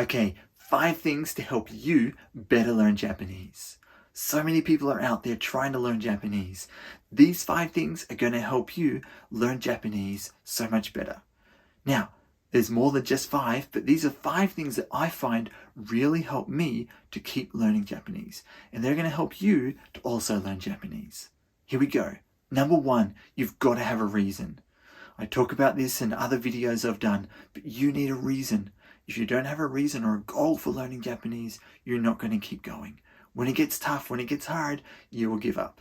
Okay, 5 things to help you better learn Japanese. So many people are out there trying to learn Japanese. These 5 things are going to help you learn Japanese so much better. Now, there's more than just 5, but these are 5 things that I find really help me to keep learning Japanese. And they're going to help you to also learn Japanese. Here we go. Number 1, you've got to have a reason. I talk about this in other videos I've done, but you need a reason. If you don't have a reason or a goal for learning Japanese, you're not going to keep going. When it gets tough, when it gets hard, you will give up.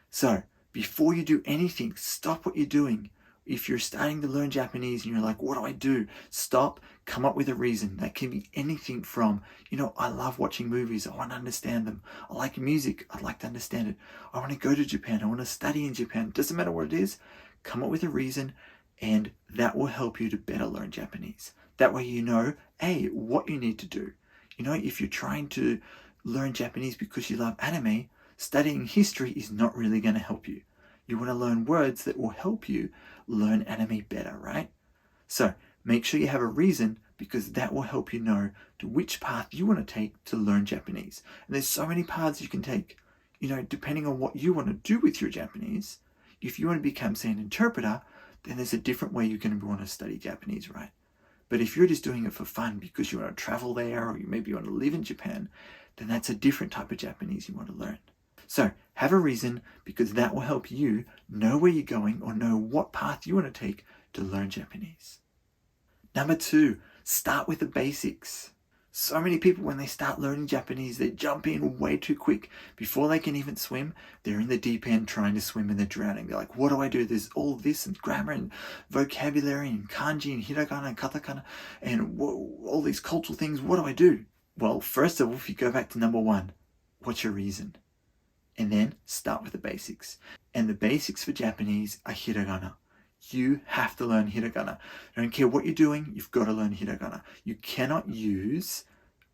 So, before you do anything, stop what you're doing. If you're starting to learn Japanese and you're like, what do I do? Stop, come up with a reason. That can be anything from, I love watching movies. I want to understand them. I like music. I'd like to understand it. I want to go to Japan. I want to study in Japan. Doesn't matter what it is. Come up with a reason, and that will help you to better learn Japanese. That way you know, what you need to do. If you're trying to learn Japanese because you love anime, studying history is not really going to help you. You want to learn words that will help you learn anime better, right? So make sure you have a reason, because that will help you know to which path you want to take to learn Japanese. And there's so many paths you can take, depending on what you want to do with your Japanese. If you want to become, say, an interpreter, then there's a different way you're going to want to study Japanese, right? But if you're just doing it for fun because you want to travel there, or maybe you want to live in Japan, then that's a different type of Japanese you want to learn. So have a reason, because that will help you know where you're going or know what path you want to take to learn Japanese. Number 2, start with the basics. So many people, when they start learning Japanese, they jump in way too quick. Before they can even swim, they're in the deep end trying to swim and they're drowning. They're like, what do I do? There's all this and grammar and vocabulary and kanji and hiragana and katakana and all these cultural things. What do I do? Well, first of all, if you go back to number 1, what's your reason? And then start with the basics. And the basics for Japanese are hiragana. You have to learn hiragana. I don't care what you're doing, you've got to learn hiragana. You cannot use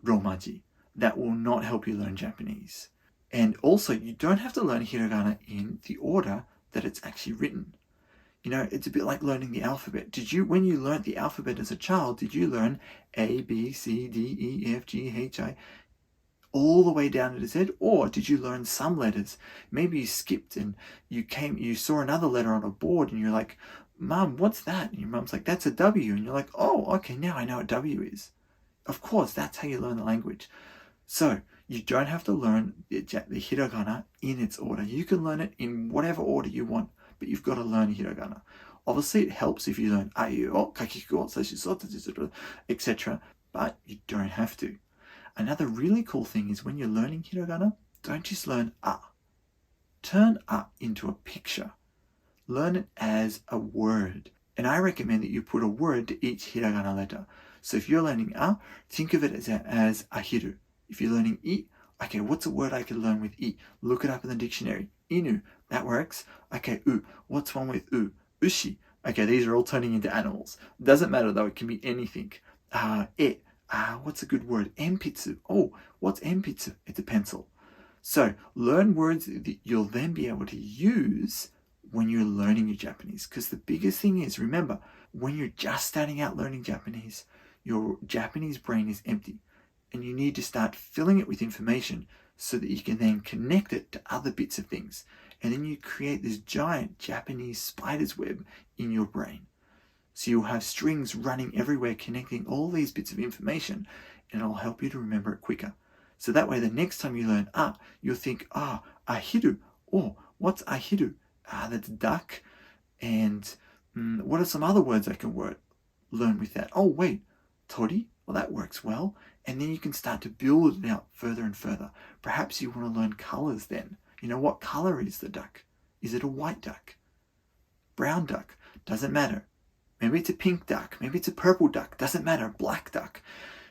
romaji. That will not help you learn Japanese. And also, you don't have to learn hiragana in the order that it's actually written. It's a bit like learning the alphabet. When you learned the alphabet as a child, did you learn A, B, C, D, E, F, G, H, I, all the way down to Z? Or did you learn some letters? Maybe you skipped and you saw another letter on a board and you're like, Mum, what's that? And your mum's like, that's a W. And you're like, oh, okay, now I know what W is. Of course, that's how you learn the language. So you don't have to learn the hiragana in its order. You can learn it in whatever order you want, but you've got to learn hiragana. Obviously, it helps if you learn aiyo, kakiku, etc., but you don't have to. Another really cool thing is when you're learning hiragana, don't just learn a. Turn a into a picture. Learn it as a word. And I recommend that you put a word to each hiragana letter. So if you're learning a, think of it as ahiru. If you're learning I, okay, what's a word I could learn with I? Look it up in the dictionary. Inu, that works. Okay, u, what's one with u? Ushi. Okay, these are all turning into animals. Doesn't matter though, it can be anything. E, what's a good word? Enpitsu. Oh, what's enpitsu? It's a pencil. So learn words that you'll then be able to use when you're learning your Japanese. Because the biggest thing is, remember, when you're just starting out learning Japanese, your Japanese brain is empty. And you need to start filling it with information so that you can then connect it to other bits of things. And then you create this giant Japanese spider's web in your brain. So you'll have strings running everywhere connecting all these bits of information, and it'll help you to remember it quicker. So that way the next time you learn you'll think, ahiru. Oh, what's ahiru? That's duck. And what are some other words I can learn with that? Oh, wait, tori? Well, that works well. And then you can start to build it out further and further. Perhaps you want to learn colors then. What color is the duck? Is it a white duck? Brown duck? Doesn't matter. Maybe it's a pink duck. Maybe it's a purple duck. Doesn't matter. Black duck.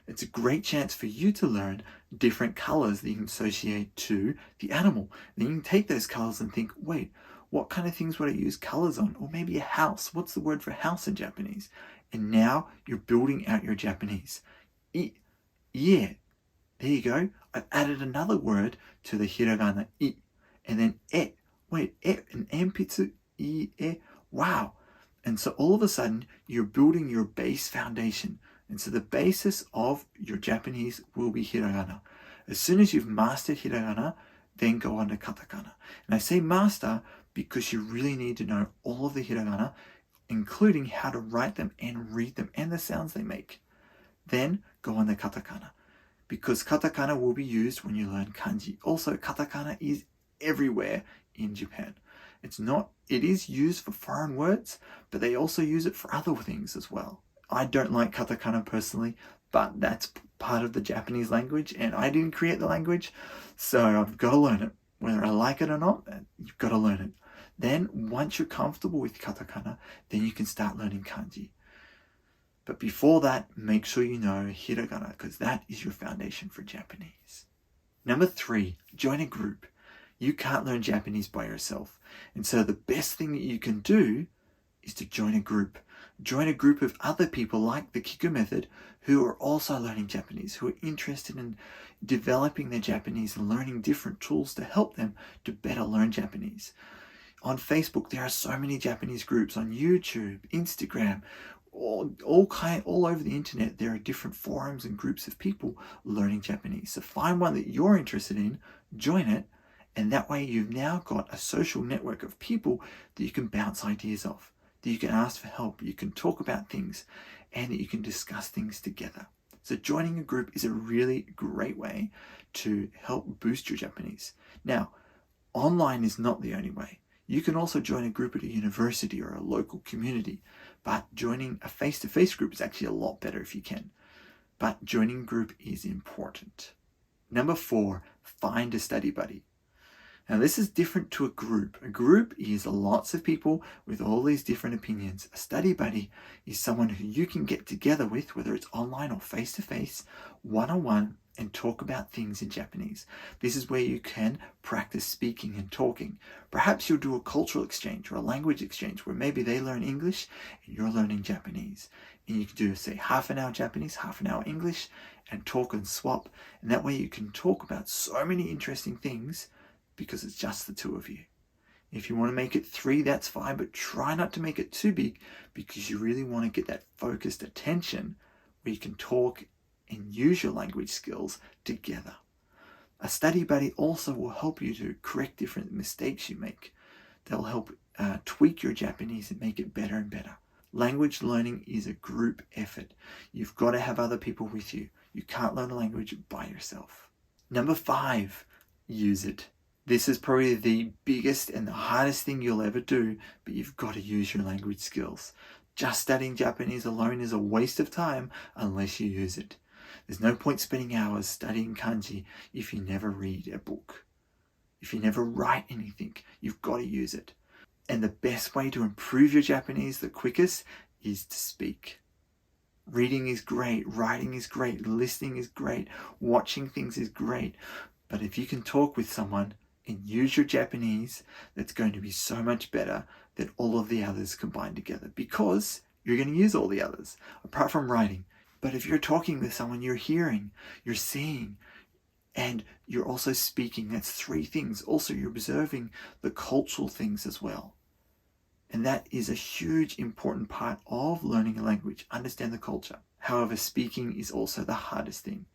It's a great chance for you to learn different colors that you can associate to the animal. Then you can take those colors and think, wait, what kind of things would I use colors on? Or maybe a house. What's the word for house in Japanese? And now you're building out your Japanese. Yeah, there you go. I've added another word to the hiragana I. And then e. Wait, e and enpitsu, I, e. Wow. And so all of a sudden, you're building your base foundation. And so the basis of your Japanese will be hiragana. As soon as you've mastered hiragana, then go on to katakana. And I say master because you really need to know all of the hiragana, including how to write them and read them and the sounds they make. Then go on to katakana, because katakana will be used when you learn kanji. Also, katakana is everywhere in Japan. It is used for foreign words, but they also use it for other things as well. I don't like katakana personally, but that's part of the Japanese language, and I didn't create the language, so I've got to learn it. Whether I like it or not, you've got to learn it. Then, once you're comfortable with katakana, then you can start learning kanji. But before that, make sure you know hiragana, because that is your foundation for Japanese. Number 3, join a group. You can't learn Japanese by yourself. And so the best thing that you can do is to join a group. Join a group of other people like the Kiku method who are also learning Japanese, who are interested in developing their Japanese and learning different tools to help them to better learn Japanese. On Facebook, there are so many Japanese groups. On YouTube, Instagram, all over the internet, there are different forums and groups of people learning Japanese. So find one that you're interested in, join it, and that way you've now got a social network of people that you can bounce ideas off, that you can ask for help, you can talk about things, and that you can discuss things together. So joining a group is a really great way to help boost your Japanese. Now, online is not the only way. You can also join a group at a university or a local community, but joining a face-to-face group is actually a lot better if you can. But joining a group is important. Number 4, find a study buddy. Now this is different to a group. A group is lots of people with all these different opinions. A study buddy is someone who you can get together with, whether it's online or face-to-face, one-on-one, and talk about things in Japanese. This is where you can practice speaking and talking. Perhaps you'll do a cultural exchange or a language exchange where maybe they learn English and you're learning Japanese. And you can do, say, half an hour Japanese, half an hour English, and talk and swap. And that way you can talk about so many interesting things because it's just the two of you. If you want to make it 3, that's fine, but try not to make it too big because you really want to get that focused attention where you can talk and use your language skills together. A study buddy also will help you to correct different mistakes you make. They'll help tweak your Japanese and make it better and better. Language learning is a group effort. You've got to have other people with you. You can't learn a language by yourself. Number 5, use it. This is probably the biggest and the hardest thing you'll ever do, but you've got to use your language skills. Just studying Japanese alone is a waste of time unless you use it. There's no point spending hours studying kanji if you never read a book. If you never write anything, you've got to use it. And the best way to improve your Japanese the quickest is to speak. Reading is great, writing is great, listening is great, watching things is great. But if you can talk with someone and use your Japanese, that's going to be so much better than all of the others combined together, because you're going to use all the others, apart from writing. But if you're talking with someone, you're hearing, you're seeing, and you're also speaking. That's 3 things. Also, you're observing the cultural things as well. And that is a huge, important part of learning a language. Understand the culture. However, speaking is also the hardest thing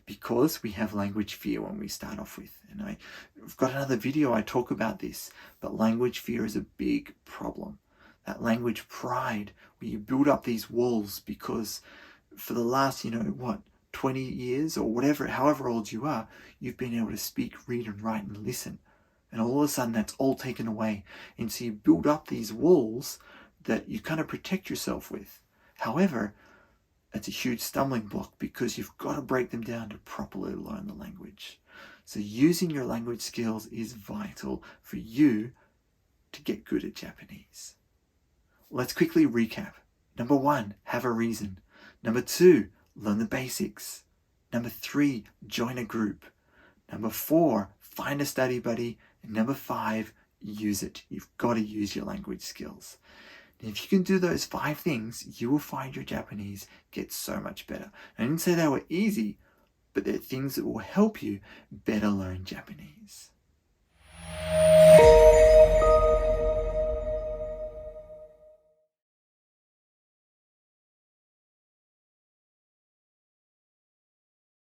because we have language fear when we start off with. And I've got another video I talk about this, but language fear is a big problem. That language pride, where you build up these walls because for the last, 20 years or whatever, however old you are, you've been able to speak, read and write and listen. And all of a sudden that's all taken away. And so you build up these walls that you kind of protect yourself with. However, it's a huge stumbling block because you've got to break them down to properly learn the language. So using your language skills is vital for you to get good at Japanese. Let's quickly recap. Number 1, have a reason. Number 2, learn the basics. Number 3, join a group. Number 4, find a study buddy. And number 5, use it. You've got to use your language skills. And if you can do those 5 things, you will find your Japanese gets so much better. I didn't say they were easy, but they're things that will help you better learn Japanese.